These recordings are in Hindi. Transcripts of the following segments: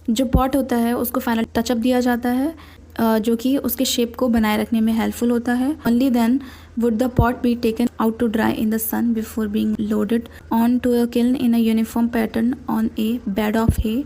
जो पॉट होता है उसको फाइनल टचअप दिया जाता है, जो कि उसके शेप को बनाए रखने में हेल्पफुल होता है। Only then would the pot be taken out to dry in the sun before being loaded on to a kiln in a uniform pattern on a bed of hay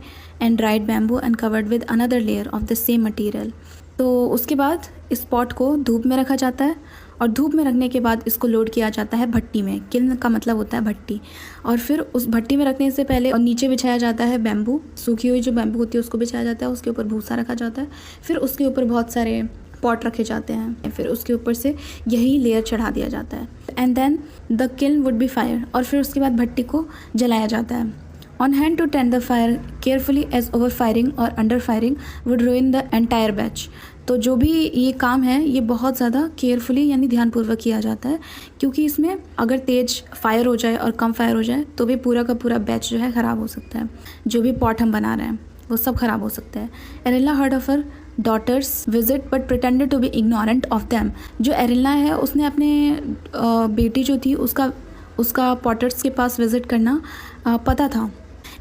and dried bamboo and covered with another layer of the same material. तो उसके बाद इस पॉट को धूप में रखा जाता है और धूप में रखने के बाद इसको लोड किया जाता है भट्टी में। किल्न का मतलब होता है भट्टी। और फिर उस भट्टी में रखने से पहले और नीचे बिछाया जाता है बैम्बू, सूखी हुई जो बैम्बू होती है उसको बिछाया जाता है, उसके ऊपर भूसा रखा जाता है, फिर उसके ऊपर बहुत सारे पॉट रखे जाते हैं, फिर उसके ऊपर से यही लेयर चढ़ा दिया जाता है। And then the kiln would be fire, और फिर उसके बाद भट्टी को जलाया जाता है। On hand to tend the fire carefully as over firing और under firing would ruin the entire batch. तो जो भी ये काम है ये बहुत ज़्यादा केयरफुली यानी ध्यानपूर्वक किया जाता है, क्योंकि इसमें अगर तेज़ फायर हो जाए और कम फायर हो जाए तो भी पूरा का पूरा बैच जो है ख़राब हो सकता है। जो भी पॉट हम बना रहे हैं वो सब ख़राब हो सकता है। Erilla heard of her daughters visit but pretended to be ignorant of them. जो एरिल्ला है उसने अपने बेटी जो थी उसका पॉटर्स के पास विजिट करना पता था,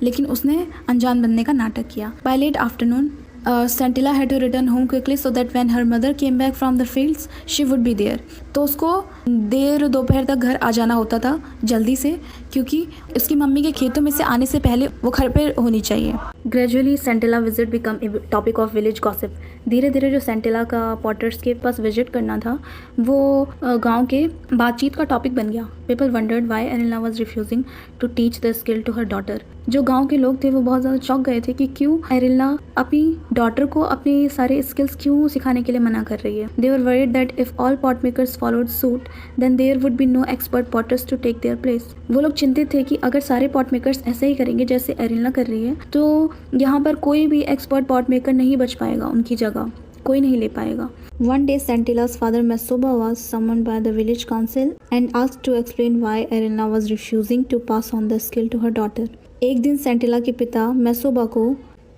लेकिन उसने अनजान बनने का नाटक किया। By late afternoon Scintilla had to return home quickly so that when her mother came back from the fields she would be there। तो उसको देर दोपहर तक घर आ जाना होता था जल्दी से, क्योंकि उसकी मम्मी के खेतों में से आने से पहले वो घर पर होनी चाहिए। Gradually Scintilla visit become a topic of village gossip. धीरे धीरे जो Scintilla का पॉटर्स के पास विजिट करना था वो गांव के बातचीत का टॉपिक बन गया। People wondered why Erilla was refusing to teach the skill to her daughter. जो गांव के लोग थे वो बहुत ज़्यादा चौंक गए थे कि क्यों एरिल्ला अपनी डॉटर को अपने सारे स्किल्स क्यों सिखाने के लिए मना कर रही है। They were worried that if all pot makers followed suit then there would be no expert potters to take their place. वो लोग चिंतित थे कि अगर सारे पॉट मेकर्स ऐसे ही करेंगे जैसे एरिल्ला कर रही है तो यहाँ पर कोई भी एक्सपर्ट पॉट मेकर नहीं बच पाएगा, उनकी जगह कोई नहीं ले पाएगा। One day Scintilla's father Messoba was summoned by the village council and asked to explain why Erinnah was refusing to pass on the skill to her daughter। एक दिन सेंटिला के पिता मैसोबा को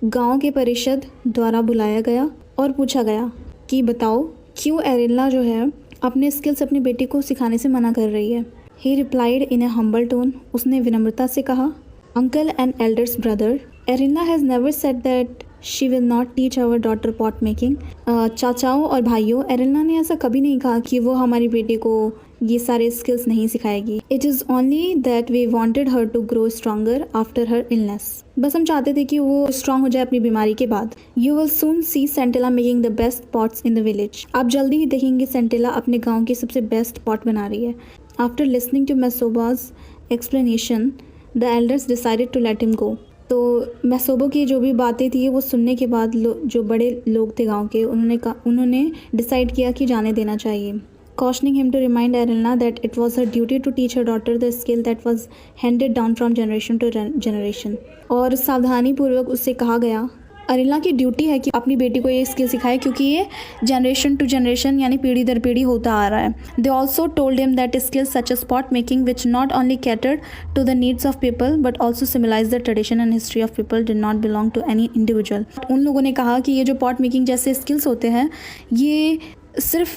गांव के परिषद द्वारा बुलाया गया और पूछा गया कि बताओ क्यों एरिल्ला जो है अपने स्किल्स अपनी बेटी को सिखाने से मना कर रही है। He replied in a humble tone। उसने विनम्रता से कहा, Uncle and elders brother, Erinnah has never said that she will not teach our daughter pot making। चाचाओं और भाइयों, एरिल्ला ने ऐसा कभी नहीं कहा कि वो हमारी बेटी को ये सारे स्किल्स नहीं सिखाएगी। It is only that we wanted her to grow stronger after her illness. बस हम चाहते थे कि वो स्ट्रांग हो जाए अपनी बीमारी के बाद। You will soon see Scintilla making the best pots in the village. आप जल्दी ही देखेंगे Scintilla अपने गाँव की सबसे बेस्ट पॉट बना रही है। After listening to Masobo's explanation the elders decided to let him go. तो मैसोबो की जो भी बातें थी वो सुनने के बाद जो बड़े लोग थे गांव के उन्होंने डिसाइड किया कि जाने देना चाहिए। Cautioning him to remind Erinnah that it was her duty to teach her daughter the skill that was handed down from generation to generation। और सावधानी पूर्वक उससे कहा गया अरिल्ला की ड्यूटी है कि अपनी बेटी को ये स्किल सिखाए, क्योंकि ये जनरेशन टू जनरेशन यानी पीढ़ी दर पीढ़ी होता आ रहा है। They also told him that skills such as pot making which not only catered to the needs of people but also symbolise the tradition and history of people did not belong to any individual. उन लोगों ने कहा कि ये जो पॉट मेकिंग जैसे स्किल्स होते हैं ये सिर्फ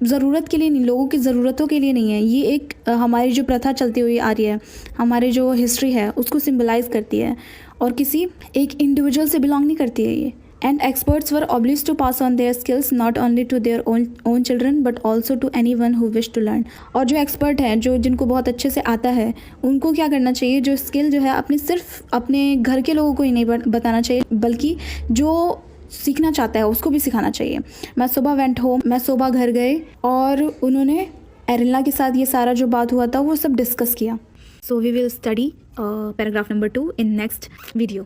ज़रूरत के लिए नहीं, लोगों की ज़रूरतों के लिए नहीं है। ये एक हमारी जो प्रथा चलती हुई आ रही है, हमारी जो हिस्ट्री है उसको सिम्बलाइज़ करती है और किसी एक इंडिविजुअल से बिलोंग नहीं करती है ये। And experts were obliged to pass on their skills not only to their own children but also to any one who wish to learn. और जो एक्सपर्ट हैं, जो जिनको बहुत अच्छे से आता है, उनको क्या करना चाहिए, जो स्किल जो है सिर्फ अपने घर के लोगों को ही नहीं बताना चाहिए बल्कि जो सीखना चाहता है उसको भी सिखाना चाहिए। मैसोबा वेंट होम। मैसोबा घर गए और उन्होंने एरिल्ला के साथ ये सारा जो बात हुआ था वो सब डिस्कस किया। So we will study paragraph number 2 in next video.